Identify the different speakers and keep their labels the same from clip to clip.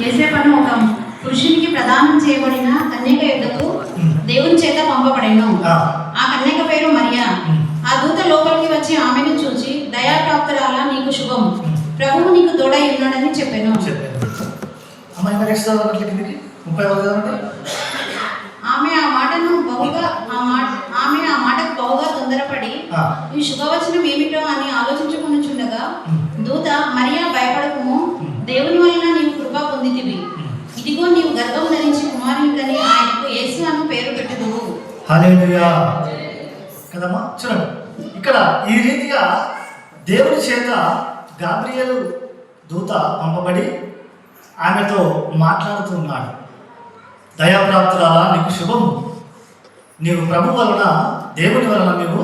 Speaker 1: యోసేపును ఒక పురుషునికి ప్రదానం చేయబడిన కన్యక యుద్ధకు దేవుని చేత పంపబడెను. ఆ కన్యక పేరు మరియా. ఆ దూత లోపలికి వచ్చి ఆమెను చూచి, దయాప్రాప్తురాలా, నీకు శుభం, ప్రభువు నీకు తోడై ఉన్నాడని చెప్పాను. ఆమె ఆ మాటకు బహుగా తొందరపడి ఈ శుభవచనం ఏమిటో అని ఆలోచించుకొనుచుండగా దూత, మరియా, భయపడకుము, దేవుని వలన నీవు కృప పొందితివి. ఇదిగో నీవు గర్భం ధరించి కుమారునికని ఆయనకు యేసు అని పేరు పెట్టుదువు.
Speaker 2: హల్లెలూయా కదమ్మా. చూడండి, ఇక్కడ ఈ రీతిగా దేవుని చేత గాబ్రియేలు దూత పంపబడి ఆమెతో మాట్లాడుతూ ఉన్నాడు. దయాప్రాప్తురాలా, నీకు శుభము, నీవు ప్రభు వలన, దేవుని వలన నీవు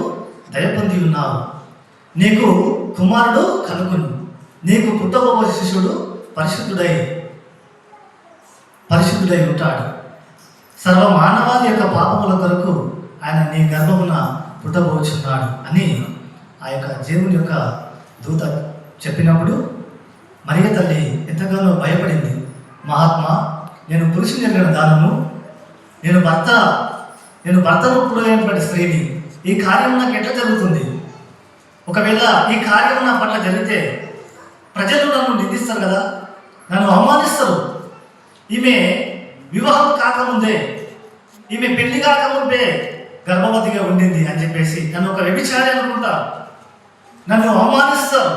Speaker 2: దయ పొంది ఉన్నావు. నీకు కుమారుడు కలుగును, నీకు పుట్టబోయే శిశుడు పరిశుద్ధుడై ఉంటాడు. సర్వ మానవాళి యొక్క పాపముల కొరకు ఆయన నీ గర్భమున పుట్టబోచున్నాడు అని ఆ యొక్క దేవుని యొక్క దూత చెప్పినప్పుడు మరియ తల్లి ఎంతగానో భయపడింది. మహాత్మా, నేను పురుషుని జరిగిన దానము, నేను భర్త రూపుడైనటువంటి స్త్రీని, ఈ కార్యం నాకు ఎట్లా జరుగుతుంది? ఒకవేళ ఈ కార్యం నా పట్ల జరిగితే ప్రజలు నన్ను నిందిస్తారు కదా, నన్ను అవమానిస్తారు. ఈమె వివాహం కాకముందే, ఈమె పెళ్లి కాకముందే గర్భవతిగా ఉండింది అని చెప్పేసి నన్ను ఒక వ్యభిచారి అనుకుంటారు, నన్ను అవమానిస్తారు,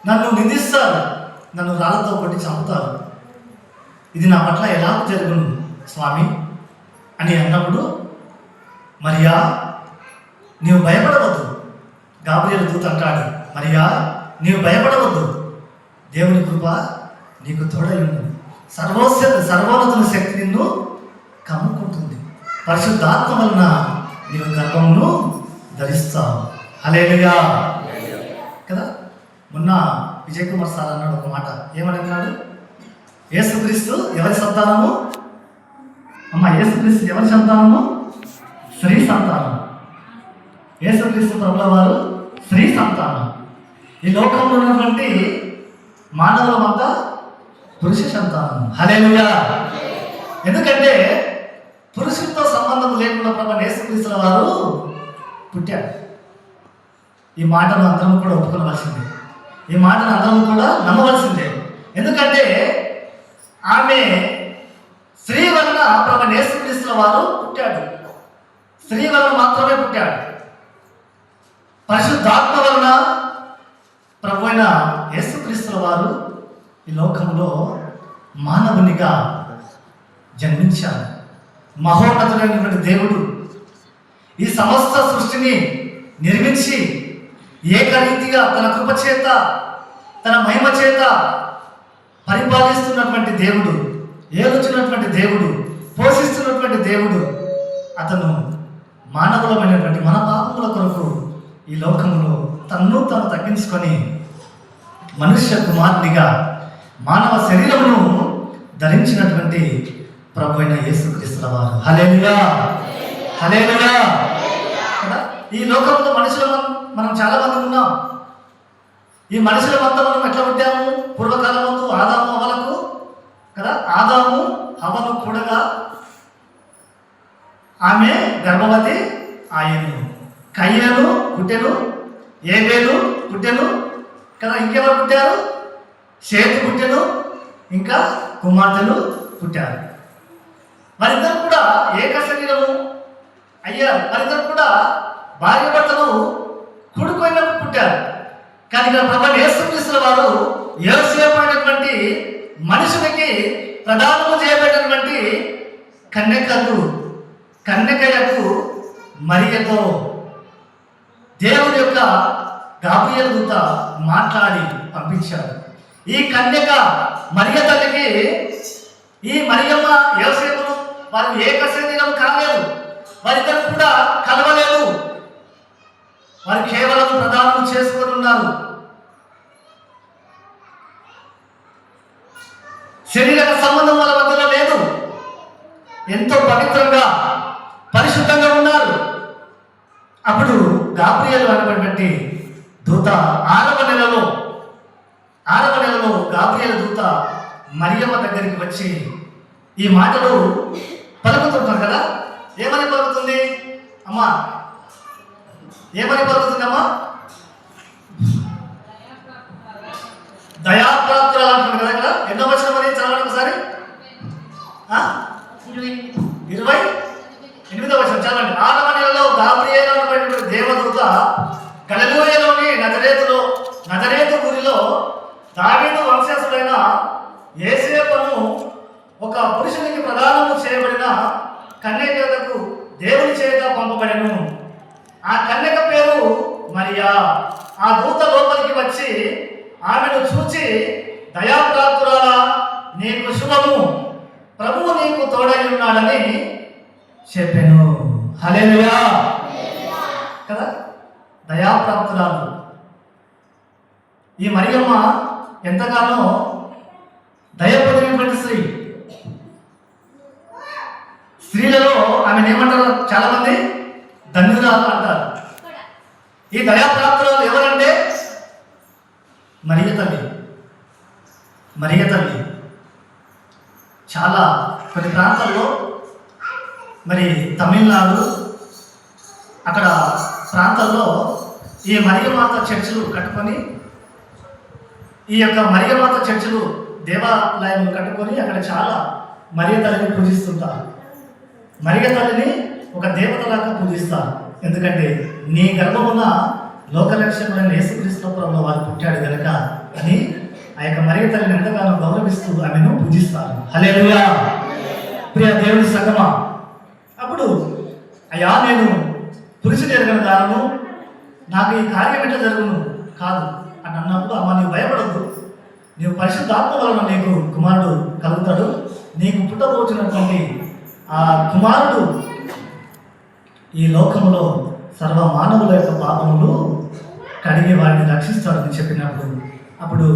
Speaker 2: నన్ను నిందిస్తారు, నన్ను రాళ్ళతో కొట్టి చంపుతారు. ఇది నా పట్ల ఎలా జరుగును స్వామి అని అన్నప్పుడు, మరియా, నీవు భయపడవద్దు. గాబ్రియేలు దూత అంటాడు, మరియా, నీవు భయపడవద్దు, దేవుని కృప నీకు తోడై ఉన్నది. సర్వోన్నతుని శక్తి నిన్ను కమ్ముకుంటుంది. పరిశుద్ధాత్మ వలన నీవు గర్భమును ధరిస్తావు. హల్లెలూయా కదా. మొన్న విజయ్ కుమార్ సార్ అన్నాడు ఒక మాట. ఏమని అన్నాడు? యేసుక్రీస్తు ఎవరి సంతానము? యేసుక్రీస్తు ఎవరి సంతానము? స్త్రీ సంతానం. యేసుక్రీస్తు ప్రభుల వారు స్త్రీ సంతానం. ఈ లోకంలో ఉన్నటువంటి మానవులమంతా పురుష సంతానం. హల్లెలూయా. ఎందుకంటే పురుషులతో సంబంధం లేకుండా ప్రభు యేసుక్రీస్తుల వారు పుట్టాడు. ఈ మాటను అందరం కూడా ఒప్పుకోవలసిందే, ఈ మాటను అందరం కూడా నమ్మవలసిందే. ఎందుకంటే ఆమె స్త్రీ వలన ప్రభు యేసుక్రీస్తుల వారు పుట్టాడు. స్త్రీ వలన మాత్రమే పుట్టాడు. పరిశుద్ధాత్మ వలన ప్రభు అయిన యేసుక్రీస్తుల వారు ఈ లోకంలో మానవునిగా జన్మించాడు. మహోన్నతుడైనటువంటి దేవుడు ఈ సమస్త సృష్టిని నిర్మించి ఏకరీతిగా తన కృప చేత, తన మహిమ చేత పరిపాలిస్తున్నటువంటి దేవుడు, ఏలుచున్నటువంటి దేవుడు, పోషిస్తున్నటువంటి దేవుడు, అతను మానవులమైనటువంటి మన పాపముల కొరకు ఈ లోకంలో తన్ను తాను తగ్గించుకొని మనుష్య కుమారునిగా మానవ శరీరమును ధరించినటువంటి ప్రభు అయిన యేసుక్రీస్తుల వారు. హల్లెలూయా, హల్లెలూయా కదా. ఈ లోకంలో మనం చాలా మంది ఉన్నాం. ఈ మనుషులమంతా మనం ఎట్లా పుట్టాము? పూర్వకాలం ముందు ఆదాము హవ్వలకు కదా, ఆదాము హవ్వను కూడగా ఆమె గర్భవతి ఆయను. కయ్యను పుట్టెను, ఏబేలు పుట్టెను కదా. ఇంకెవరు పుట్టారు? షేతు పుట్టెను, ఇంకా కుమార్తెలు పుట్టారు. మరిద్దరు కూడా ఏక శరీరము అయ్యారు. మరిద్దరు కూడా భార్య భర్తలు కూడుకున్నప్పుడు పుట్టారు. కానీ ఇక్కడ ప్రభు యేసుక్రీస్తుల వారు యోసేపు అయినటువంటి మనుషులకి ప్రదానము చేయబడినటువంటి కన్యకలకు మరియతో దేవుని యొక్క గాబ్రియేలు దూత మాట్లాడి పంపించాడు. ఈ కన్యక మరియ తల్లికి, ఈ మరియమ్మ యోసేపును వారు ఏక శరీరం కాలేదు, వారిద్దరు కూడా కలవలేదు. వారు కేవలం ప్రదానం చేసుకొని ఉన్నారు. శరీరక సంబంధం వాళ్ళ మధ్యలో లేదు. ఎంతో పవిత్రంగా, పరిశుద్ధంగా ఉన్నారు. అప్పుడు గాబ్రియేలు అనేటువంటి దూత 6వ నెలలో గాబ్రియేలు దూత మరియమ్మ దగ్గరికి వచ్చి ఈ మాటలు పలుకుతుంటారు కదా. ఏమని పలుకుతుంది అమ్మా? ఏమని పలుకుతుందమ్మా? దయాప్రాప్తురాలు అంటున్నారు కదా ఇక్కడ. ఎన్నో వచనం అది చదవండి ఒకసారి. 28వ వచనం చదవండి. 6వ నెలలో గాబ్రియేలు అనేటువంటి దేవదూత గలిలయలోని నజరేతు ఊరిలో దావీదు వంశస్థుడైన యోసేపును ఒక పురుషునికి ప్రదానము చేయబడిన కన్యకకు దేవుని చేత పంపబడెను. ఆ కన్యక పేరు మరియా. ఆ దూత లోపలికి వచ్చి ఆమెను చూచి, దయాప్రాప్తురాలా, నీకు శుభము, ప్రభువు నీకు తోడై ఉన్నాడని చెప్పెను. హల్లెలూయా కదా. దయాప్రాప్తురాలు ఈ మరియమ్మ ఎంతగానో దయ పొందినటువంటి స్త్రీలలో ఆమెను ఏమంటారు? చాలా మంది ధన్యురాలు అంటారు. ఈ దయాప్రాప్తురాలు ఎవరంటే మరియ తల్లి. చాలా కొన్ని ప్రాంతాల్లో, మరి తమిళనాడు అక్కడ ప్రాంతాల్లో ఈ మరియమాత చర్చిలు కట్టుకొని, ఈ యొక్క మరియమాత చర్చిలు దేవాలయాలు కట్టుకొని అక్కడ చాలా మరియ తల్లిని పూజిస్తుంటారు. మరియ తల్లిని ఒక దేవతలాగా పూజిస్తారు. ఎందుకంటే నీ గర్భమున లోకరక్షకుడైన యేసుక్రీస్తు ప్రభువు వారు పుట్టాడు కనుక అని ఆ యొక్క మరియ తల్లిని ఎంతగానో గౌరవిస్తూ ఆమెను పూజిస్తారు. హల్లెలూయా. ప్రియ దేవుని సంగమా, అప్పుడు అయ్యా నేను పురుషుడు ఎరగని దానను, నాకు ఈ కార్యం ఎట్లా జరుగును కాదు అని అన్నప్పుడు, అమ్మ నీవు భయపడద్దు, నీవు పరిశుద్ధాత్మ వలన నీకు కుమారుడు కలుగుతాడు, నీకు పుట్టబోతున్నటువంటి ఆ కుమారుడు ఈ లోకంలో సర్వ మానవుల యొక్క పాపములు కడిగి వారిని రక్షిస్తాడని చెప్పినప్పుడు, అప్పుడు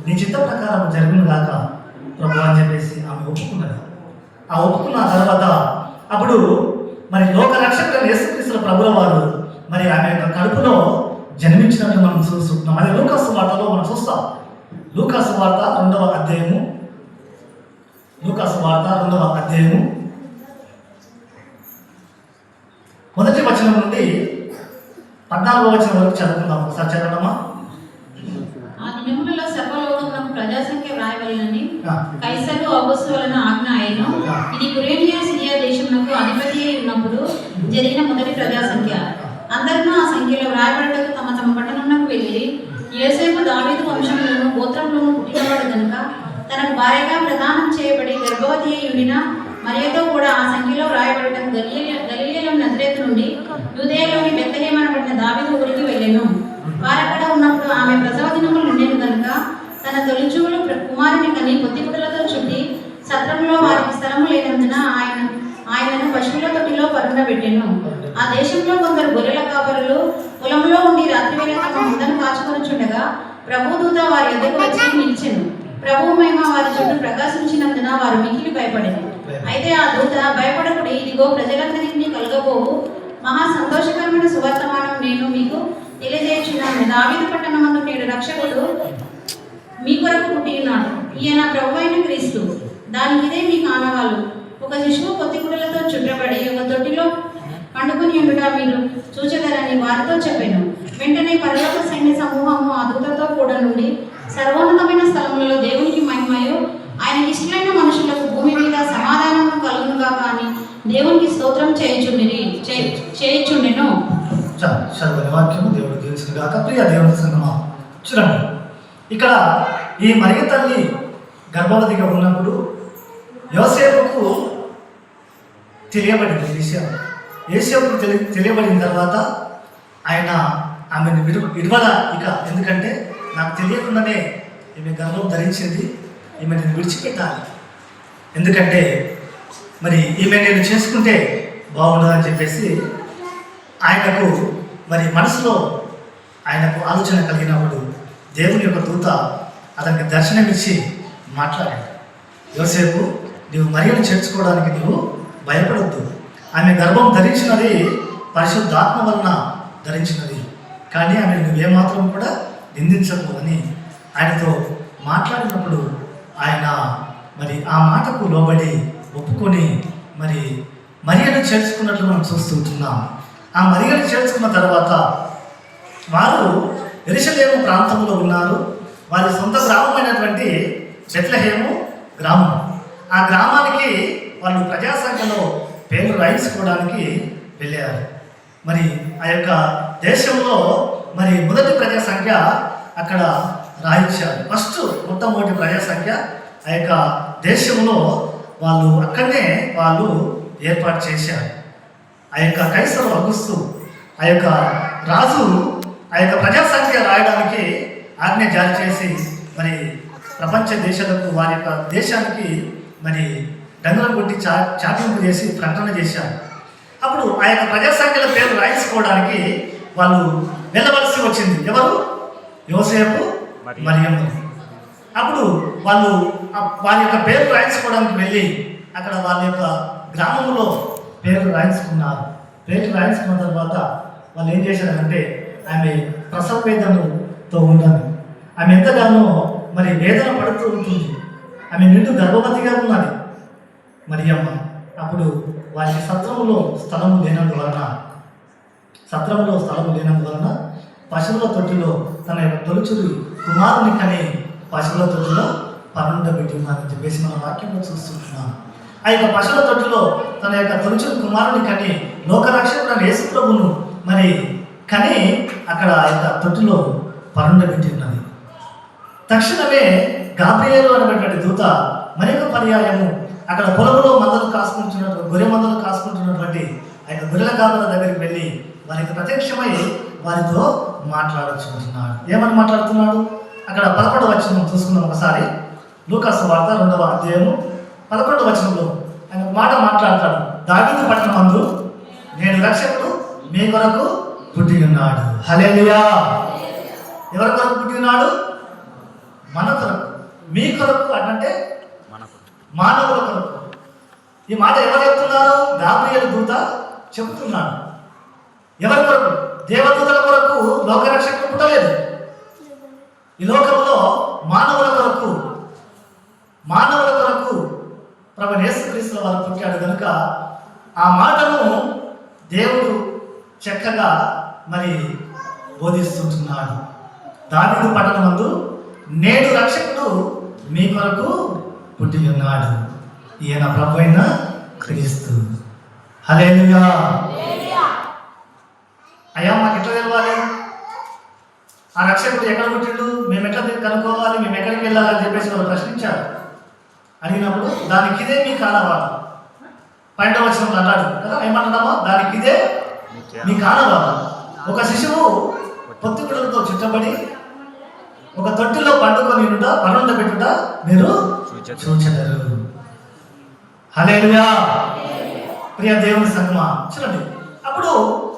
Speaker 2: నీ చిత్త ప్రకారం జరుగును గాక ప్రభు అని చెప్పేసి ఆమె ఒప్పుకున్నది. ఆ ఒప్పుకున్న తర్వాత అప్పుడు మరి లోక రక్షకుడైన యేసుక్రీస్తు ప్రభువుల వారు మరి ఆమె యొక్క కడుపులో జన్మించినట్లు మనం చూస్తున్నాం. అది లూకాసు వార్తలో మనం చూస్తాం. లూకాసు వార్త 2వ అధ్యాయము మొదటి వచనం నుండి 14వ వచనం వరకు చదువుకుందాం. ఒకసారి చదవడమా?
Speaker 1: ఆ దినములలో సర్వలోకమునకు ప్రజాసంఖ్య వ్రాయవలెనని కైసరు ఔగుస్తు వలన ఆజ్ఞ అయ్యెను. ఇది కురేనియా సిరియా దేశమునకు అధిపతి అయి ఉన్నప్పుడు జరిగిన మొదటి ప్రజాసంఖ్య. అందరూ ఆ సంఖ్యలో వ్రాయబడటకు తమ తమ పట్టణమునకు వెళ్ళి, యోసేపు దావీదు వంశంలోను గోత్రంలోను పుట్టినవాడు కనుక తనకు భార్యగా ప్రదానం చేయబడి గర్భవతి అయి ఉండిన మరియతో కూడా ఆ సంఖ్యలో వ్రాయబడటకు గలిలయలో నజరేతు నుండి యూదయలోని బెత్లెహేము అనబడిన దావీదు ఊరికి వెళ్ళెను. వారక్కడ ఉన్నప్పుడు ఆమె ప్రసవ దినములు నిండెను కనుక తన తొలిచూలు కుమారుని కని పొత్తిగుడ్డలతో చుట్టి సత్రంలో వారికి స్థలము లేనందున ఆయనను పశువుల తొట్టిలో పరుండబెట్టెను. ఆ దేశంలో కొందరు గొర్రెల కాపరులు పొలంలో ఉండి రాత్రివేళ తమ మందను కాచుకొనుచుండగా ప్రభుదూత వారి ఎదుగు వచ్చి నిలిచెను. ప్రభువు మహిమ వారి చుట్టూ ప్రకాశించినందున వారు మిక్కిలి భయపడెను. అయితే ఆ దూత, భయపడకుడి, ఇదిగో ప్రజలందరికీ కలగబోవు మహా సంతోషకరమైన సువర్తమానం నేను మీకు తెలియజేయుచున్నాను. దావీదు పట్టణమందు నేడు రక్షకుడు మీ కొరకు పుట్టి ఉన్నాడు. ఈయన ప్రభువైన క్రీస్తు. దానికి ఇదే మీకు ఆనవాళ్ళు. ఒక శిశువు పొత్తిగుడ్డలతో చుట్టబడి ఒక తొట్టిలో పండుకొని ఉండుట మీరు చూచెదరని వారితో చెప్పాను. వెంటనే పరలోక సైన్య సమూహము ఆ దూతతో కూడా నుండి సర్వోన్నతమైన స్థలములలో దేవునికి మహిమయు ఆయనకి ఇష్టమైన మనుషులకు భూమి మీద సమాధానము కలుగునుగా కానీ దేవునికి స్తోత్రం చేయుచుండెను.
Speaker 2: వాక్యము దేవుడు దీవించుగాక. ప్రియ దేవుని సంగమా, చూడండి ఇక్కడ ఈ మరియ తల్లి గర్భవతిగా ఉన్నప్పుడు యోసేపుకు తెలియబడింది విషయం. యోసేపుకు తెలియబడిన తర్వాత ఆయన ఆమెను విడవల ఇక, ఎందుకంటే నాకు తెలియకుండానే ఈమె గర్భం ధరించింది, ఈమె నేను విడిచిపెట్టాలి, ఎందుకంటే మరి ఈమె నేను చేసుకుంటే బాగుండదని చెప్పేసి ఆయనకు మరి మనసులో ఆయనకు ఆలోచన కలిగినప్పుడు దేవుని యొక్క దూత అతనికి దర్శనమిచ్చి మాట్లాడాడు. యోసేపు, నీవు మరియను చేర్చుకోవడానికి నీవు భయపడొద్దు. ఆమె గర్భం ధరించినది పరిశుద్ధాత్మ వలన ధరించినది, కానీ ఆమె నువ్వేమాత్రం కూడా నిందించకు అని ఆయనతో మాట్లాడినప్పుడు ఆయన మరి ఆ మాటకు లోబడి ఒప్పుకొని మరి మరియను చేర్చుకున్నట్లు మనం చూస్తుంటున్నాం. ఆ మరియను చేర్చుకున్న తర్వాత వారు యెరూషలేము ప్రాంతంలో ఉన్నారు. వారి సొంత గ్రామమైనటువంటి బెత్లెహేము గ్రామం. ఆ గ్రామానికి వాళ్ళు ప్రజాసంఖ్యలో పేర్లు రాయించుకోవడానికి వెళ్ళారు. మరి ఆ యొక్క దేశంలో మరి మొదటి ప్రజాసంఖ్య అక్కడ రాయించారు. ఫస్ట్ మొట్టమొదటి ప్రజాసంఖ్య ఆ యొక్క దేశంలో వాళ్ళు అక్కడనే వాళ్ళు ఏర్పాటు చేశారు. ఆ యొక్క కైసరు అగుస్తు ఆ యొక్క రాజు ఆ యొక్క ప్రజాసంఖ్య రాయడానికి ఆజ్ఞ జారీ చేసి మరి ప్రపంచ దేశాలకు వారి యొక్క దేశానికి మరి డంగురం కొట్టి చాటింపు చేసి ప్రకటన చేశారు. అప్పుడు ఆ యొక్క ప్రజాసంఖ్యల పేరు రాయించుకోవడానికి వాళ్ళు వెళ్ళవలసి వచ్చింది. ఎవరు? యోసేపు, మరియమ్మ. అప్పుడు వాళ్ళు వారి యొక్క పేరు రాయించుకోవడానికి వెళ్ళి అక్కడ వాళ్ళ యొక్క గ్రామంలో పేర్లు రాయించుకున్నారు. పేర్లు రాయించుకున్న తర్వాత వాళ్ళు ఏం చేశారంటే ఆమె ప్రసవ వేదనతో ఉండాలి. ఆమె ఎంతగానో మరి వేదన పడుతూ ఉంటుంది. ఆమె నిండు గర్భవతిగా ఉన్నది మరియమ్మ. అప్పుడు వారికి సత్రములో స్థలము లేనందువలన పశువుల తొట్టిలో తన యొక్క తొలుచుడు కుమారుని కని పశువుల తొట్టిలో పరుండబెట్టి ఉన్నారని చెప్పేసి మన వాక్యంలో చూస్తున్నాం. ఆ యొక్క పశువుల తొట్టిలో తన యొక్క తొలుచుడు కుమారుని కని లోకరక్షకుడు యేసు ప్రభువును మరి కని అక్కడ ఆ యొక్క తొట్టిలో పరుండబెట్టి ఉన్నది. తక్షణమే గాబ్రియేలు అనేటువంటి దూత మరొక పర్యాయము అక్కడ పొలంలో గొర్రె మందలు కాసుకుంటున్నటువంటి ఆ యొక్క గొర్రెల కాపల దగ్గరికి వెళ్ళి వారికి ప్రత్యక్షమై వారితో మాట్లాడుచుంటున్నాడు. ఏమని మాట్లాడుతున్నాడు? అక్కడ 11వ వచనం చూసుకున్నాం ఒకసారి. లూకాసు వార్త 2వ అధ్యాయము 11వ వచనంలో ఆయన మాట మాట్లాడతాడు. దావీదు పట్టణమందు నేడు రక్షకుడు మీ కొరకు పుట్టి ఉన్నాడు. హల్లెలూయా. ఎవరి కొరకు పుట్టి ఉన్నాడు? మన కొరకు. మీ కొరకు అంటే మానవుల కొరకు. ఈ మాట ఎవరు చెప్తున్నారు? గాబ్రియేలు దూత చెబుతున్నాడు. ఎవరి కొరకు? దేవదూతల కొరకు లోకరక్షకుడు పుట్టలేదు. ఈ లోకంలో మానవుల కొరకు ప్రభువైన యేసుక్రీస్తు వారు పుట్టాడు కనుక ఆ మాటను దేవుడు చక్కగా మరి బోధిస్తుంటున్నాడు. దావీదు పట్టణమందు నేడు రక్షకుడు మీ కొరకు పుట్టి ఉన్నాడు. ఈయన ప్రభువైన క్రీస్తు. హల్లెలూయా. అయ్యా మాకు ఎట్లా తెలవాలి? ఆ రక్షకుడు ఎక్కడ పుట్టిండు? మేము ఎట్లా కనుక్కోవాలి? మేము ఎక్కడికి వెళ్ళాలని చెప్పేసి వాళ్ళు ప్రశ్నించారు. అడిగినప్పుడు దానికి ఇదే మీ కానవాడు. 12వ వచనంలో అన్నాడు కదా, ఏమంటున్నామో దానికి ఇదే మీ కానవాడు. ఒక శిశువు పొత్తిగుడులతో చుట్టబడి ఒక తొట్టిలో పండుకొని పరుండబెట్టుట మీరు చూచెదరు. హల్లెలూయా. ప్రియ దేవుని సంగమా, చూడండి. అప్పుడు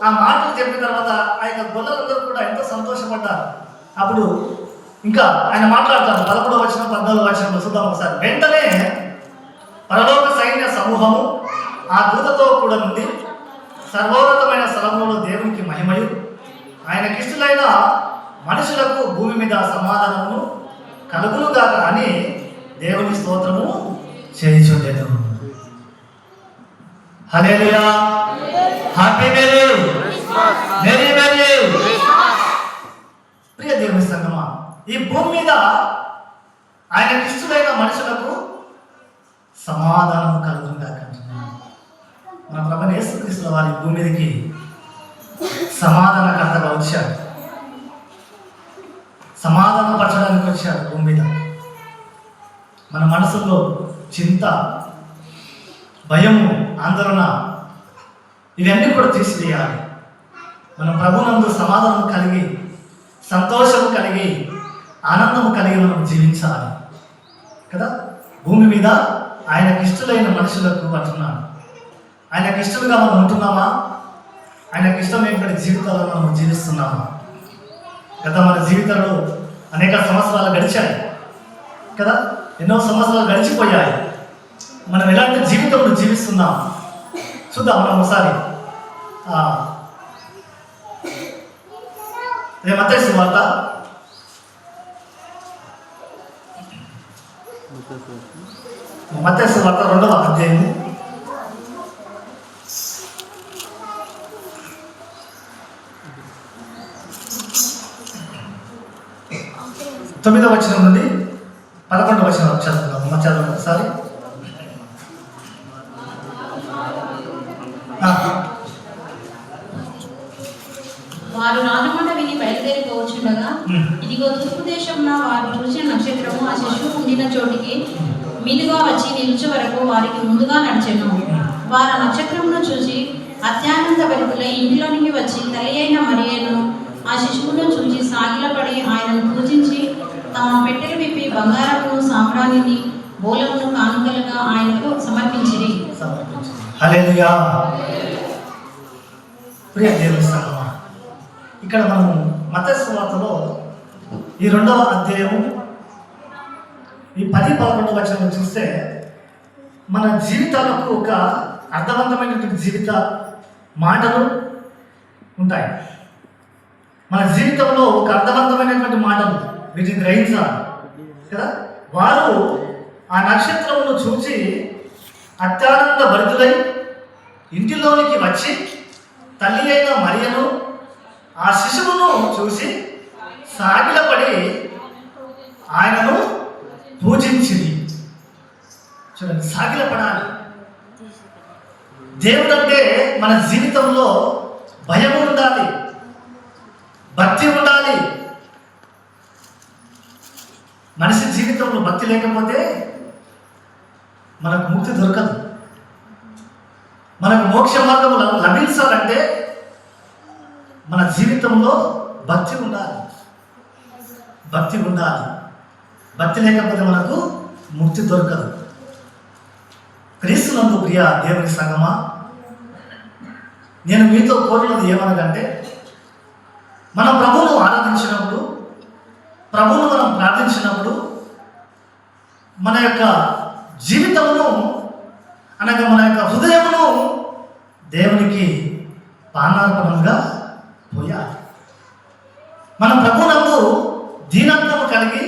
Speaker 2: ఆ మాటలు చెప్పిన తర్వాత ఆ యొక్క గొల్లలందరూ కూడా ఎంతో సంతోషపడ్డారు. అప్పుడు ఇంకా ఆయన మాట్లాడతాడు. 11వ వచనం 14వ వచనంలో చూద్దాం ఒకసారి. వెంటనే పరలోక సైన్య సమూహము ఆ దూతతో కూడా నుండి సర్వోన్నతమైన స్థలములో దేవునికి మహిమయు ఆయనకిష్టులైన మనుషులకు భూమి మీద సమాధానమును కలుగునుగాక అని దేవుని స్తోత్రము చేయుచుండెను. హల్లెలూయా. Happy merry. ప్రియ దేవుని సంగమా, ఈ భూమి మీద ఆయనకిష్టులైన మనుషులకు సమాధానం కలుగునుగాక అంటున్నాడు. మన ప్రభువైన యేసుక్రీస్తు వారి భూమి మీదకి సమాధానకర్తగా వచ్చాడు. సమాధానం పరచడానికి వచ్చాడు భూమి మీద. మన మనసులో చింత, భయము, ఆందోళన ఇవన్నీ కూడా తీసివేయాలి. మనం ప్రభునందు సమాధానం కలిగి, సంతోషము కలిగి, ఆనందము కలిగి మనం జీవించాలి కదా. భూమి మీద ఆయనకిష్టులైన మనుషులకు అంటున్నాడు. ఆయనకిష్టలుగా మనం ఉంటున్నామా? ఆయనకిష్టమైనటువంటి జీవితాలను మనం జీవిస్తున్నామా? గత మన జీవితంలో అనేక సంవత్సరాలు గడిచాయి కదా, ఎన్నో సంవత్సరాలు గడిచిపోయాయి. మనం ఎలాంటి జీవితంలో జీవిస్తున్నాం చూద్దాం. మనం ఒకసారి మత్తయి సువార్త
Speaker 3: 5వ
Speaker 2: మత్తయి సువార్త 2వ అధ్యాయము 9వ వచనం నుండి 11వ వచనం చదువుతున్నాము. చదవండి ఒకసారి.
Speaker 1: వారు రానమాట విని బయలుదేరిపోవచ్చుండగా ఇదిగో తూర్పు దేశంలో వారు చూసిన నక్షత్రము ఆ శిశువు ఉండిన చోటికి మీదుగా వచ్చి నిలిచే వరకు వారికి ముందుగా నడిచెను. వారు ఆ నక్షత్రమును చూసి అత్యానంద భరితులై ఇంటిలోనికి వచ్చి తల్లి అయిన మరియను ఆ శిశువును చూసి సాగిలపడి ఆయనను పూజించి తమ పెట్టెలు విప్పి బంగారమును సాంబ్రాణిని బోలమును కానుకలుగా ఆయనకు సమర్పించిరి.
Speaker 2: హల్లెలూయా. ప్రియ దేవుని సంగమా, ఇక్కడ మనము మత్తయి సువార్తలో ఈ 2వ అధ్యాయము ఈ 10-11 వచనం చూస్తే మన జీవితాలకు ఒక అర్థవంతమైనటువంటి జీవిత మాటలు ఉంటాయి. మన జీవితంలో ఒక అర్థవంతమైనటువంటి మాటలు వీటిని గ్రహించాలి కదా. వారు ఆ నక్షత్రమును చూసి అత్యానంద భరితులై ఇంటిలోనికి వచ్చి తల్లి అయిన మరియను ఆ శిశువును చూసి సాగిలపడి ఆయనను పూజించింది. చూడండి, సాగిలపడాలి. దేవుడు అంటే మన జీవితంలో భయం ఉండాలి, భక్తి ఉండాలి. మనిషి జీవితంలో భక్తి లేకపోతే మనకు ముక్తి దొరకదు. మనకు మోక్ష మార్గం లభించాలంటే మన జీవితంలో భక్తి ఉండాలి, భక్తి ఉండాలి. భక్తి లేకపోతే మనకు ముక్తి దొరకదు. క్రీస్తునందు ప్రియ దేవుని సంగమా, నేను మీతో కోరినది ఏమనగంటే, మనం ప్రభువును ఆరాధించినప్పుడు, ప్రభువును మనం ప్రార్థించినప్పుడు మన యొక్క జీవితమును అనగా మన యొక్క హృదయమును దేవునికి పానార్పణంగా పోయాలి. మన ప్రభువునందు దీనత్వము కలిగి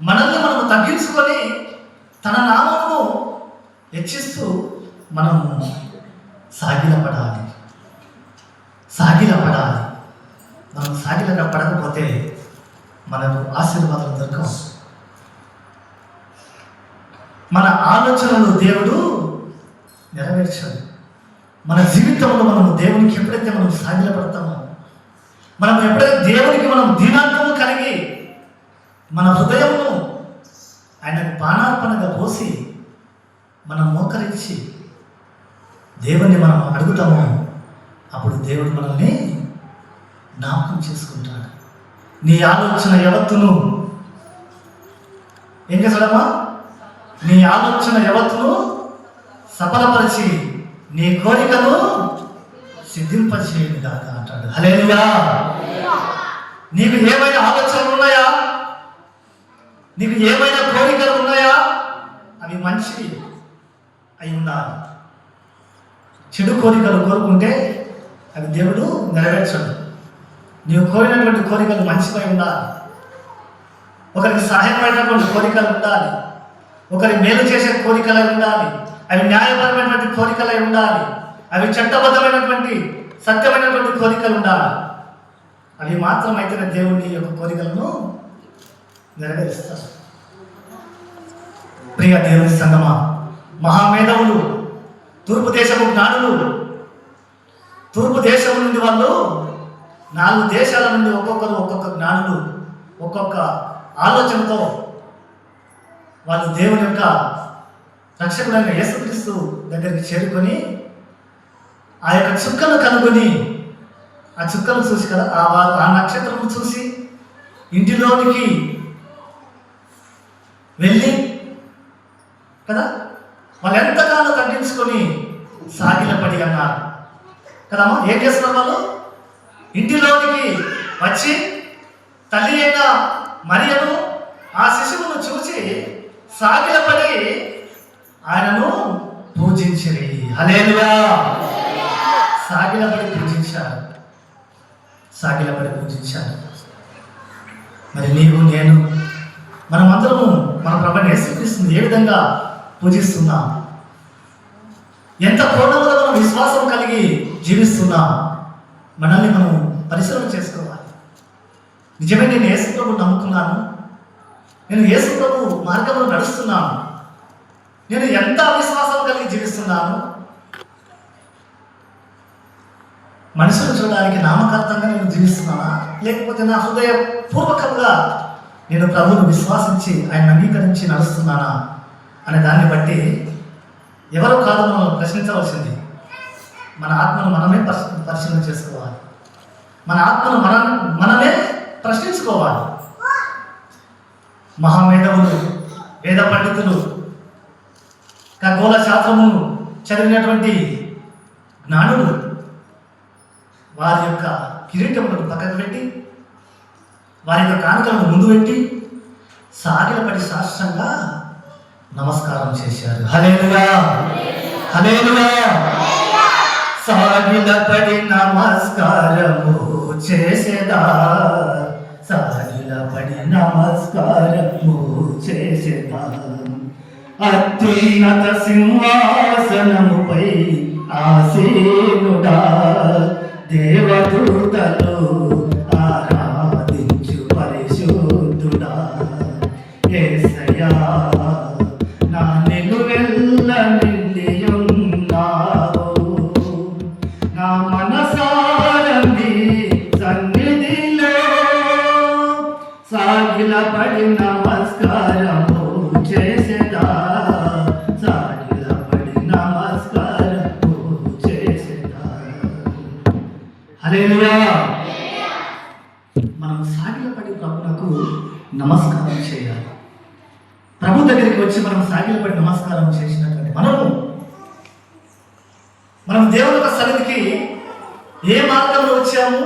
Speaker 2: మనల్ని మనము తగ్గించుకొని తన నామమును హెచ్చిస్తూ మనము సాగిలపడాలి. మనం సాగిలపడకపోతే మనకు ఆశీర్వాదాలు దొరకవు. మన ఆలోచనలు దేవుడు నెరవేర్చాడు. మన జీవితంలో మనము దేవునికి ఎప్పుడైతే మనం సాగిలపడతామో, మనం ఎప్పుడైతే దేవునికి మనం దీనాత్మము కలిగి మన హృదయమును ఆయనకు పానార్పణగా పోసి మనం మోకరించి దేవుణ్ణి మనం అడుగుతామో, అప్పుడు దేవుడు మనల్ని జ్ఞాపకం చేసుకుంటాడు. నీ ఆలోచన యావత్తును ఏం చేస్తాడమ్మా? నీ ఆలోచన యావత్తును సఫలపరిచి నీ కోరికను సిద్ధింపచేయని కాక అంటాడు. హల్లెలూయా. నీకు ఏమైనా ఆలోచనలు ఉన్నాయా? నీకు ఏమైనా కోరికలు ఉన్నాయా? అవి మంచివి అయి ఉండాలి. చెడు కోరికలు కోరుకుంటే అవి దేవుడు నెరవేర్చడు. నీవు కోరినటువంటి కోరికలు మంచివై ఉండాలి. ఒకరికి సహాయపడినటువంటి కోరికలు ఉండాలి. ఒకరి మేలు చేసే కోరికలై ఉండాలి. అవి న్యాయపరమైనటువంటి కోరికలై ఉండాలి. అవి చట్టబద్ధమైనటువంటి సత్యమైనటువంటి కోరికలు ఉండాలి. అవి మాత్రమైతేనే దేవుని యొక్క కోరికలను నెరవేరుస్తారు. ప్రియ దేవుని సంగమా, మహామేధవులు, తూర్పు దేశపు జ్ఞానులు, తూర్పు దేశం నుండి వాళ్ళు 4 దేశాల నుండి ఒక్కొక్క జ్ఞానులు ఒక్కొక్క ఆలోచనతో వాళ్ళు దేవుని యొక్క రక్షకుడైన యేసుక్రీస్తు దగ్గరికి చేరుకొని ఆ యొక్క చుక్కను కనుగొని, ఆ చుక్కను చూసి కదా వారు ఆ నక్షత్రం చూసి ఇంటిలోనికి వెళ్ళి కదా వాళ్ళు ఎంతగానో తగ్గించుకొని సాగిలపడి అన్నారు కదమ్మా. ఏం చేస్తున్నారు వాళ్ళు? ఇంటిలోనికి వచ్చి తల్లి అయిన మరియను ఆ శిశువును చూసి సాగిలపడి ఆయనను పూజించిరి. హల్లెలూయా. సాగిలపడి పూజించారు. మరి నీవు నేను మనమందరము మన ప్రభువైన యేసుక్రీస్తుని ఏ విధంగా పూజిస్తున్నాం? ఎంత పూర్ణముగా మనం విశ్వాసం కలిగి జీవిస్తున్నాం? మనల్ని మనం పరిశీలన చేసుకోవాలి. నిజమే, నేను యేసు ప్రభు నమ్ముకున్నాను, నేను యేసు ప్రభు మార్గంలో నడుస్తున్నాను, నేను ఎంత విశ్వాసం కలిగి జీవిస్తున్నాను? మనుషులు చూడడానికి నామకార్థంగా నేను జీవిస్తున్నానా, లేకపోతే నా హృదయ పూర్వకంగా నేను ప్రభువును విశ్వాసించి ఆయన అంగీకరించి నడుస్తున్నానా అనే దాన్ని బట్టి ఎవరో కాదు మనం ప్రశ్నించవలసింది. మన ఆత్మను మనమే పరిశీలన చేసుకోవాలి. మన ఆత్మను మనమే ప్రశ్నించుకోవాలి. మహామేధవులు, వేద పండితులు, ఖగోళ శాస్త్రమును చదివినటువంటి జ్ఞానులు వారి యొక్క కిరీటములను పక్కకు పెట్టి, వారి యొక్క కానుకలను ముందు పెట్టి సాగిలపడి సాష్టాంగా నమస్కారం చేశారు. హల్లెలూయా, హల్లెలూయా. సాగిలపడి నమస్కారము చేసేదా, సాగిలపడి నమస్కారము చేసేదా. అత్యున్నత సింహాసనముపై ఆసీనుడా, దేవదూతలు ఆరాధించు పరిశుద్ధుడా. యేసయ్యా, నా నిలువెల్ల నిండియున్నావు, నా మనసారంది సన్నిధిలో సాగిలపడి నమస్కారము చేసేదా, సాగిలపడి నమస్కారము చేసేదా. హల్లెలూయా. మనం సాగిలపడి ప్రభువునకు నమస్కారం చేయాలి. ప్రభు దగ్గరికి వచ్చి మనం సాగిలపడి నమస్కారం చేసినటువంటి మనం దేవుని యొక్క సన్నిధికి ఏ మార్గంలో వచ్చాము,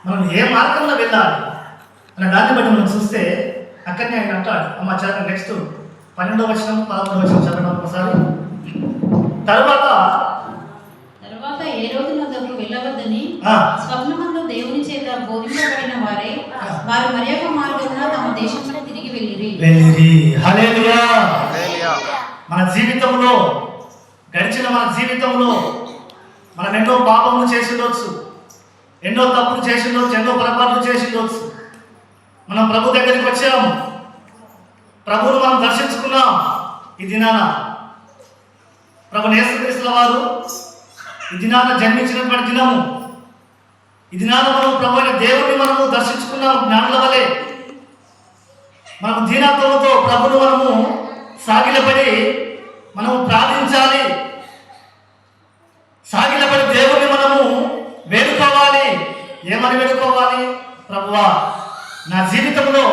Speaker 2: మనం ఏ మార్గంలో వెళ్ళాలి అనే దాన్ని బట్టి మనం చూస్తే అక్కడనే ఆయన అంటాడు. అమ్మ చదవండి, నెక్స్ట్ 12వ వచనం 11వ వచనం చదవడం ఒకసారి. తర్వాత
Speaker 1: ఏ రోజు వద్దకు వెళ్ళవద్దని స్వప్నమందు దేవుని చేత బోధింపబడిన వారే వారు మరి యొక్క మార్గమున తమ దేశంలో తిరిగి వెళ్ళిరి.
Speaker 2: హల్లెలూయా. మన జీవితంలో, గడిచిన మన జీవితంలో మనం ఎన్నో పాపములు చేసి ఉండొచ్చు, ఎన్నో తప్పులు చేసి ఉండొచ్చు, ఎన్నో పొరపాట్లు చేసి ఉండొచ్చు. మనం ప్రభు దగ్గరికి వచ్చాము, ప్రభువును మనం దర్శించుకున్నాం. ఈ దినాన ప్రభు యేసుక్రీస్తుల వారు ఈ దినాన జన్మించినటువంటి దినము. ఈ దినాన మనం ప్రభు అయిన దేవుడిని మనము దర్శించుకున్నాం. జ్ఞానుల వలె మనము దీనత్వంతో ప్రభును మనము సాగిలపడి మనము ప్రార్థించాలి. సాగిలపడి దేవుడిని మనము వేడుకోవాలి. ఏమని వేడుకోవాలి? ప్రభువా, నా జీవితంలో,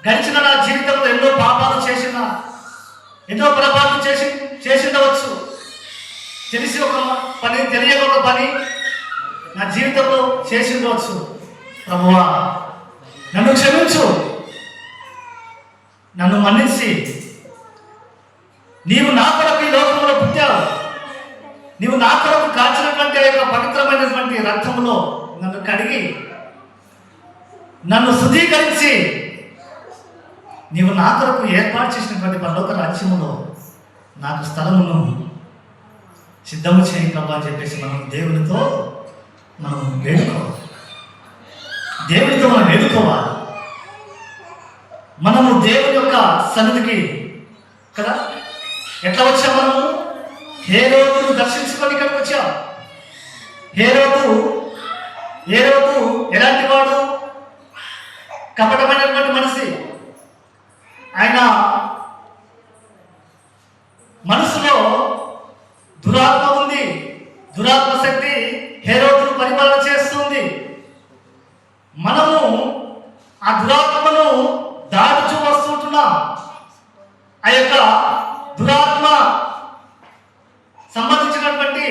Speaker 2: గడిచిన నా జీవితంలో ఎన్నో పాపాలు చేసిన, ఎన్నో పొరపాట్లు చేసిండవచ్చు. తెలిసి ఒక పని, తెలియక ఒక పని నా జీవితంలో చేసిండవచ్చు. ప్రభువా, నన్ను క్షమించు, నన్ను మన్నించి, నీవు నా కొరకు ఈ లోకంలో పుట్టావు, నీవు నా కొరకు కాల్చినటువంటి ఆ యొక్క పవిత్రమైనటువంటి రక్తంలో నన్ను కడిగి, నన్ను శుద్ధీకరించి, నీవు నా కొరకు ఏర్పాటు చేసినటువంటి పరలోక రాజ్యములో నాకు స్థలమును సిద్ధము చేయి ప్రభు అని చెప్పేసి మనం దేవునితో మనం వేడుకోవాలి. దేవునితో మనం వేడుకోవాలి. మనము దేవుని యొక్క సన్నిధికి కదా ఎట్లా వచ్చాం? మనము హేరోదును దర్శించుకొని ఇక్కడికి వచ్చాం. హేరోదు ఎలాంటి వాడు? కపటమైనటువంటి మనిషి. ఆయన మనసులో దురాత్మ ఉంది. దురాత్మ శక్తి హేరోదును పరిపాలన చేస్తుంది. మనము ఆ దురాత్మను దాటుచూ వస్తుంటున్నాం. ఆ యొక్క దురాత్మ సంబంధించినటువంటి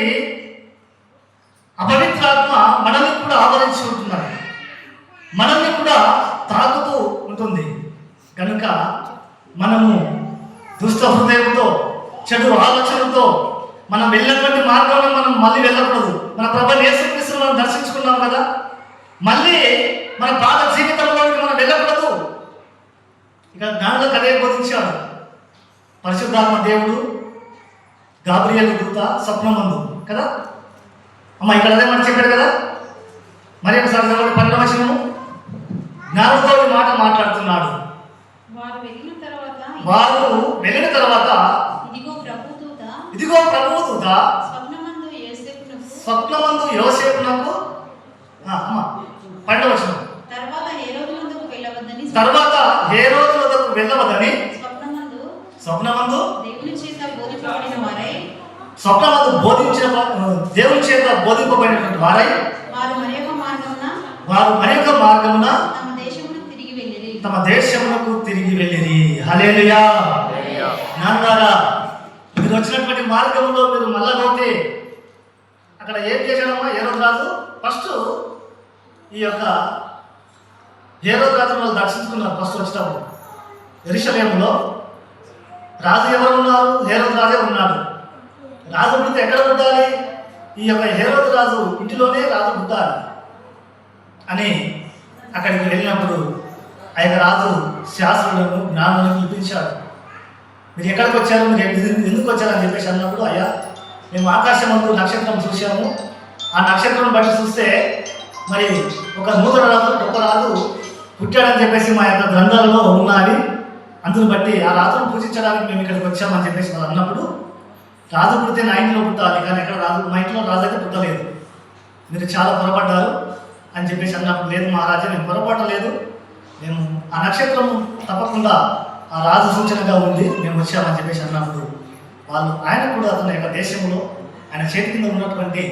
Speaker 2: అపవిత్రాత్మ మనల్ని కూడా ఆవరించి ఉంటున్నది, మనల్ని కూడా తాకుతూ ఉంటుంది. కనుక మనము దుష్ట హృదయంతో, చెడు ఆలోచనలతో మనం వెళ్ళినటువంటి మార్గంలో మనం మళ్ళీ వెళ్ళకూడదు. మన ప్రభువైన యేసుక్రీస్తును మనం దర్శించుకున్నాం కదా, మళ్ళీ మన పాత జీవితంలోకి మనం వెళ్ళకూడదు. ఇక జ్ఞానులకు అదే బోధించాడు. పరిశుద్ధాత్మ దేవుడు, గాబ్రియేలు దూత స్వప్నమందు కదా అమ్మ, ఇక్కడ అదే మనం చెప్పాడు కదా. మరి ఒకసారి 12వ వచనము, జ్ఞానంతో ఈ మాట మాట్లాడుతున్నాడు.
Speaker 1: వారు వెళ్ళిన తర్వాత ఇదిగో ప్రభువు దూత స్వప్నమందు యోసేపునకు అమ్మ 12వ వచనం, తర్వాత హేరోదు వద్దకు
Speaker 2: వెళ్ళవద్దని స్వప్నమందు దేవుని చేత బోధింపబడినటువంటి వారై వారు మరొక మార్గమున తమ దేశమునకు తిరిగి వెళ్ళిరి. హల్లెలూయా. నాన్నగారా, మీరు వచ్చినటువంటి మార్గంలో మీరు మళ్ళా పోతే అక్కడ ఏం చేశాడమ్మా హేరోదు రాజు? ఫస్ట్ ఈ యొక్క హేరోదు రాజును వాళ్ళు దర్శించుకున్నారు. ఫస్ట్ వచ్చినప్పుడు యెరూషలేములో రాజు ఎవరు ఉన్నారు? హేరోదు రాజే ఉన్నాడు. రాజు పుడితే ఎక్కడ పుట్టాలి? ఈ యొక్క హేరోదు రాజు ఇంటిలోనే రాజు పుట్టాలి అని అక్కడికి వెళ్ళినప్పుడు ఆ యొక్క రాజు శాస్త్రులను జ్ఞానులను పిలిపించాడు. మీరు ఎక్కడికి వచ్చారు, మీరు ఎందుకు వచ్చారని చెప్పేసి అన్నప్పుడు, అయ్యా మేము ఆకాశమందు నక్షత్రం చూసాము, ఆ నక్షత్రం బట్టి చూస్తే మరి ఒక నూతన రాజు, గొప్ప రాజు పుట్టాడని చెప్పేసి మా యొక్క గ్రంథాలలో ఉన్నది, అందును బట్టి ఆ రాజును పూజించడానికి మేము ఇక్కడికి వచ్చామని చెప్పేసి వాళ్ళు అన్నప్పుడు, రాజు పుడితే నా ఇంట్లో పుట్టాలి, కానీ ఎక్కడ రాజు, మా ఇంట్లో రాజు అయితే పుట్టలేదు, మీరు చాలా పొరపడ్డారు అని చెప్పేసి అన్నప్పుడు, లేదు మహారాజా మేము పొరపడలేదు, మేము ఆ నక్షత్రం తప్పకుండా ఆ రాజు సూచనగా ఉంది, మేము వచ్చామని చెప్పేసి అన్నప్పుడు వాళ్ళు ఆయన కూడా అతని యొక్క దేశంలో ఆయన చేతి కింద ఉన్నటువంటి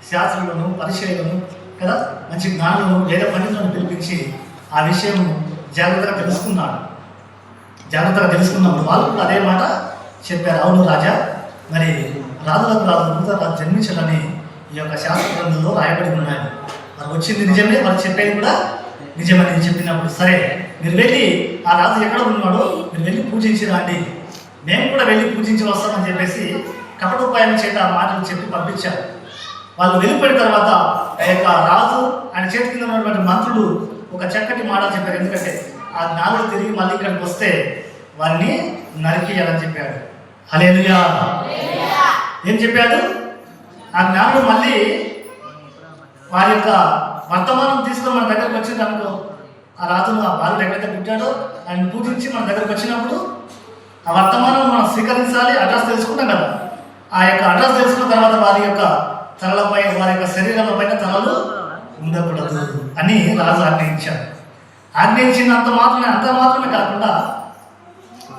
Speaker 2: శాస్త్రులను, పరిచయులను కదా, మంచి జ్ఞానులను, వేద పండితులను పిలిపించి ఆ విషయం జాగ్రత్తగా తెలుసుకున్నప్పుడు వాళ్ళు కూడా అదే మాట చెప్పారు. అవును రాజా, మరి రాజులకు రాజు జన్మించాలని ఈ యొక్క శాస్త్ర గ్రంథంలో రాయబడి ఉన్నాయి, మరి వచ్చింది నిజమే, వాళ్ళు చెప్పేది కూడా నిజమని చెప్పినప్పుడు, సరే మీరు వెళ్ళి ఆ రాజు ఎక్కడ ఉన్నాడో మీరు వెళ్ళి పూజించి రండి, మేము కూడా వెళ్ళి పూజించి వస్తామని చెప్పేసి కపటోపాయం చేత ఆ మాటలు చెప్పి పంపించారు. వాళ్ళు వెళ్ళిపోయిన తర్వాత ఆ యొక్క రాజు ఆయన చేతి కింద ఉన్నటువంటి మంత్రులు ఒక చక్కటి మాట చెప్పారు. ఎందుకంటే ఆ జ్ఞానులు తిరిగి మళ్ళీ ఇక్కడికి వస్తే వారిని నరికేయాలని చెప్పాడు. హల్లెలూయా. ఏం చెప్పాడు? ఆ జ్ఞానులు మళ్ళీ వారి యొక్క వర్తమానం తీసుకొని మన దగ్గరకు వచ్చింది అనుకో, ఆ రాజును ఆ బాలుడు ఎక్కడైతే పుట్టాడో ఆయన పూజించి మన దగ్గరకు వచ్చినప్పుడు ఆ వర్తమానం మనం స్వీకరించాలి, అడ్రస్ తెలుసుకుంటాం కదా. ఆ యొక్క అడ్రస్ తెలుసుకున్న తర్వాత వారి యొక్క తలలపై, వారి యొక్క శరీరాల పైన తలలు ఉండకూడదు అని రాజు ఆజ్ఞయించాడు. ఆజ్ఞయించినంత మాత్రమే కాకుండా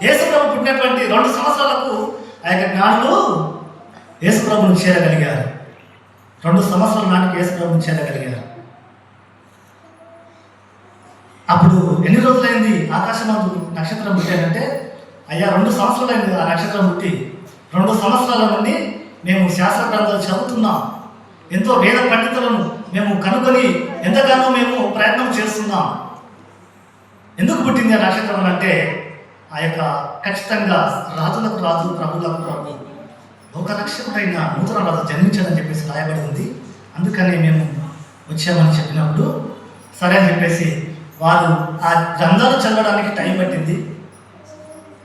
Speaker 2: యేసుప్రభు పుట్టినటువంటి 2 సంవత్సరాలకు ఆ యొక్క జ్ఞానులు యేసుప్రభుని చేరగలిగారు. 2 సంవత్సరాల నాటికి యేసుప్రభుని చేరగలిగారు. అప్పుడు ఎన్ని రోజులైంది ఆకాశమందు నక్షత్రం పుట్టాడంటే, అయ్యా 2 సంవత్సరాలైంది ఆ నక్షత్రం పుట్టి, 2 సంవత్సరాల నుండి మేము శాస్త్ర గ్రంథాలు చదువుతున్నాం, ఎంతో వేద పండితులను మేము కనుగొని ఎంతగానో మేము ప్రయత్నం చేస్తున్నాం. ఎందుకు పుట్టింది ఆ నక్షత్రం అంటే, ఆ యొక్క ఖచ్చితంగా రాజులకు రాజు, ప్రభులకు ప్రభు, లోక రక్షకుడైన నూతన రాజు జన్మించాలని చెప్పేసి రాయబడి ఉంది, అందుకని మేము వచ్చామని చెప్పినప్పుడు సరే అని చెప్పేసి వారు ఆ గ్రంథాలు చదవడానికి టైం పట్టింది.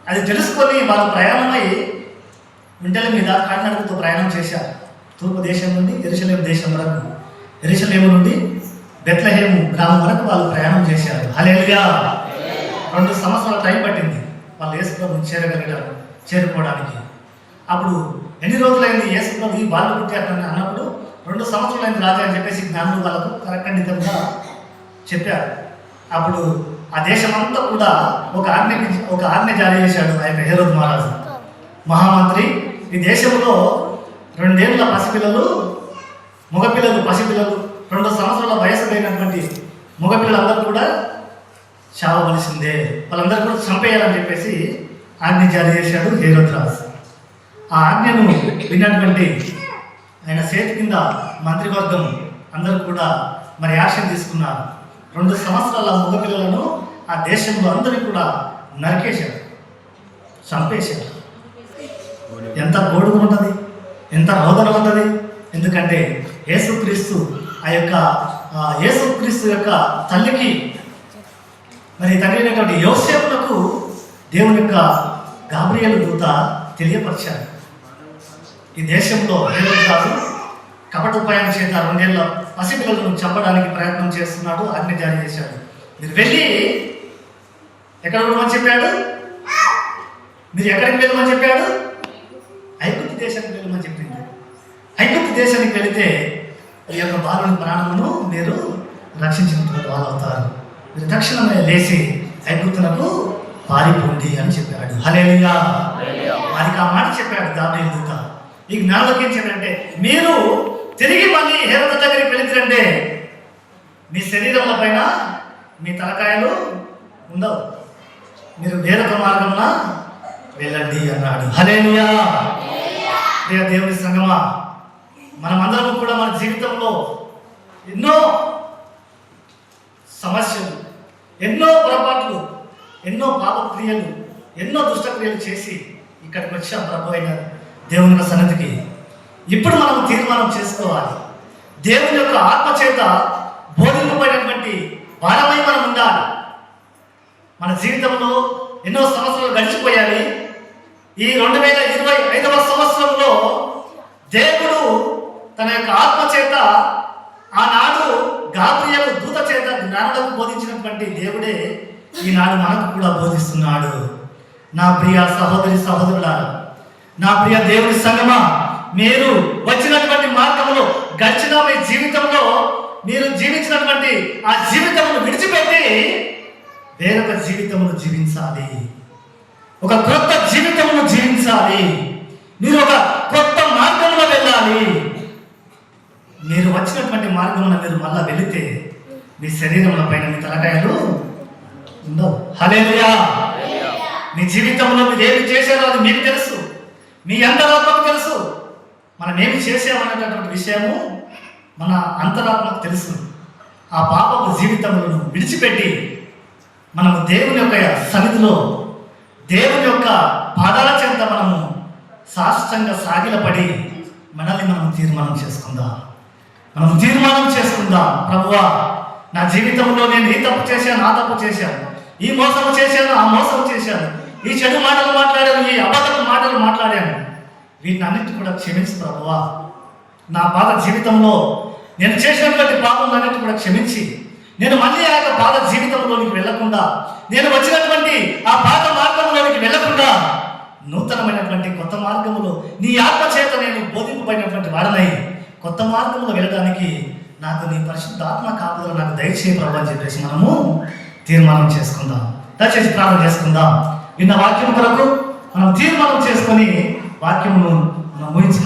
Speaker 2: అది తెలుసుకొని వాళ్ళు ప్రయాణమై వింటల మీద కాకినాడతో ప్రయాణం చేశారు. తూర్పు దేశం నుండి యెరూషలేము దేశం వరకు, యెరూషలేము నుండి బెత్లెహేము గ్రామం వరకు వాళ్ళు ప్రయాణం చేశారు. హల్లెలూయా. 2 సంవత్సరాల టైం పట్టింది వాళ్ళు యేసుప్రభుని చేరుకోవడానికి. అప్పుడు ఎన్ని రోజులైంది యేసుప్రభు ఈ బాలు పుట్టారని అన్నప్పుడు 2 సంవత్సరాలైంది రాజా అని చెప్పేసి జ్ఞానులు వాళ్ళకు ఖండితంగా చెప్పారు. అప్పుడు ఆ దేశమంతా కూడా ఒక ఆజ్ఞ జారీ చేశాడు ఆ యొక్క హేరోదు మహారాజు మహామంత్రి. ఈ దేశంలో 2 ఏళ్ళ పసిపిల్లలు, మగపిల్లలు, పసిపిల్లలు, 2 సంవత్సరాల వయసు లేనటువంటి మగపిల్లలందరూ కూడా చావవలసిందే, వాళ్ళందరూ కూడా చంపేయాలని చెప్పేసి ఆజ్ఞ జారీ చేశాడు హేరోదు రాజు. ఆ ఆజ్ఞను విన్నటువంటి ఆయన చేతి కింద మంత్రివర్గం అందరూ కూడా మరి యాక్షన్ తీసుకున్నారు. 2 సంవత్సరాల మగపిల్లలను ఆ దేశంలో అందరినీ కూడా నరికేశారు, చంపేశారు. ఎంత గోడుగా ఉంటుంది, ఎంత రోదన ఉంటుంది. ఎందుకంటే యేసుక్రీస్తు యొక్క తల్లికి మరి తండ్రి అయినటువంటి యోసేపునకు దేవుని యొక్క గాబ్రియలు దూత తెలియపరిచారు. ఈ దేశంలో హేరోదు రాజు కపట ఉపాయం చేత 2 ఏళ్ల పసిపిల్లలను చంపడానికి ప్రయత్నం చేస్తున్నాడు. ఆజ్ఞ జారీ చేశాడు. మీరు వెళ్ళి ఎక్కడ ఉండమని చెప్పాడు? మీరు ఎక్కడికి వెళ్ళమని చెప్పాడు? ఐగుప్తు దేశానికి వెళ్ళమని చెప్పింది. ఐగుప్తు దేశానికి వెళితే ఈ యొక్క బాలుని ప్రాణమును మీరు రక్షించినటువంటి వాళ్ళు అవుతారు. మీరు తక్షణమే లేచి ఐగుప్తునకు పారిపోండి అని చెప్పాడు. హల్లెలూయా. వారికి ఆ మాట చెప్పాడు గాబ్రియలు దూత. ఈ జ్ఞానంలోకి ఏం చెప్పాడంటే, మీరు తిరిగి మళ్ళీ హేరోదు దగ్గరికి వెళితే మీ శరీరముల పైన మీ తలకాయలు ఉండవు, మీరు వేరొక మార్గంలో వెళ్ళండి అన్నాడు. హల్లెలూయా. ప్రియ దేవుని సంగమా, మనమందరం కూడా మన జీవితంలో ఎన్నో సమస్యలు, ఎన్నో పొరపాట్లు, ఎన్నో పాపక్రియలు, ఎన్నో దుష్టక్రియలు చేసి ఇక్కడికి వచ్చాం ప్రభు అయిన దేవుని సన్నిధికి. ఇప్పుడు మనం తీర్మానం చేసుకోవాలి. దేవుని యొక్క ఆత్మ చేత బోధింపబడినటువంటి వారమై మనం ఉండాలి. మన జీవితంలో ఎన్నో సంవత్సరాలు గడిచిపోయాలి. ఈ 2025వ సంవత్సరంలో దేవుడు తన యొక్క ఆత్మ చేత ఆనాడు గాబ్రియలు దూత చేత జ్ఞానులకు బోధించినటువంటి దేవుడే ఈనాడు మనకు కూడా బోధిస్తున్నాడు. నా ప్రియ సహోదరి సహోదరులారా, నా ప్రియ దేవుని సంగమా, మీరు వచ్చినటువంటి మార్గంలో గడిచిన మీ జీవితంలో మీరు జీవించినటువంటి ఆ జీవితమును విడిచిపెట్టి వేరొక జీవితమును జీవించాలి. ఒక కొత్త జీవితమును జీవించాలి. మీరు ఒక కొత్త మార్గంలో వెళ్ళాలి. మీరు వచ్చినటువంటి మార్గంలో మీరు మళ్ళా వెళితే మీ శరీరముల పైన మీ తలకాయలు ఉండవు. హల్లెలూయా. మీ జీవితంలో మీరు ఏమి చేశారో అది మీకు తెలుసు, మీ అంతరాత్మకు తెలుసు. మనం ఏమి చేసామనేటటువంటి విషయము మన అంతరాత్మకు తెలుసు. ఆ పాపపు జీవితములను విడిచిపెట్టి మనము దేవుని యొక్క సన్నిధిలో, దేవుని యొక్క పాదాల చెంత మనము సాష్టంగా సాగిలపడి మనల్ని మనం తీర్మానం చేసుకుందాం. మనం తీర్మానం చేసుకుందాం, ప్రభువా నా జీవితంలో నేను ఈ తప్పు చేశాను, ఆ తప్పు చేశాను, ఈ మోసము చేశాను, ఆ మోసం చేశాను, ఈ చెడు మాటలు మాట్లాడాను, ఈ అబద్ధపు మాటలు మాట్లాడాను, వీటిని అన్నిటి కూడా క్షమించు ప్రభువా. నా పాత జీవితంలో నేను చేసినటువంటి పాపములన్నిటి కూడా క్షమించి నేను మళ్ళీ ఆ యొక్క పాత జీవితంలోనికి వెళ్లకుండా, నేను వచ్చినటువంటి ఆ పాత మార్గంలోనికి వెళ్లకుండా నూతనమైనటువంటి కొత్త మార్గములో నీ ఆత్మ చేత నేను బోధింపబడినటువంటి వాడనై కొత్త మార్గంలో వెళ్ళడానికి నాకు నీ పరిశుద్ధ ఆత్మ కాపుదల నాకు దయచేయ ప్రభు అని చెప్పేసి మనము తీర్మానం చేసుకుందాం. దయచేసి ప్రార్థన చేసుకుందాం. విన్న వాక్యం కొరకు మనం తీర్మానం చేసుకొని వాక్యమును మనం ముగించే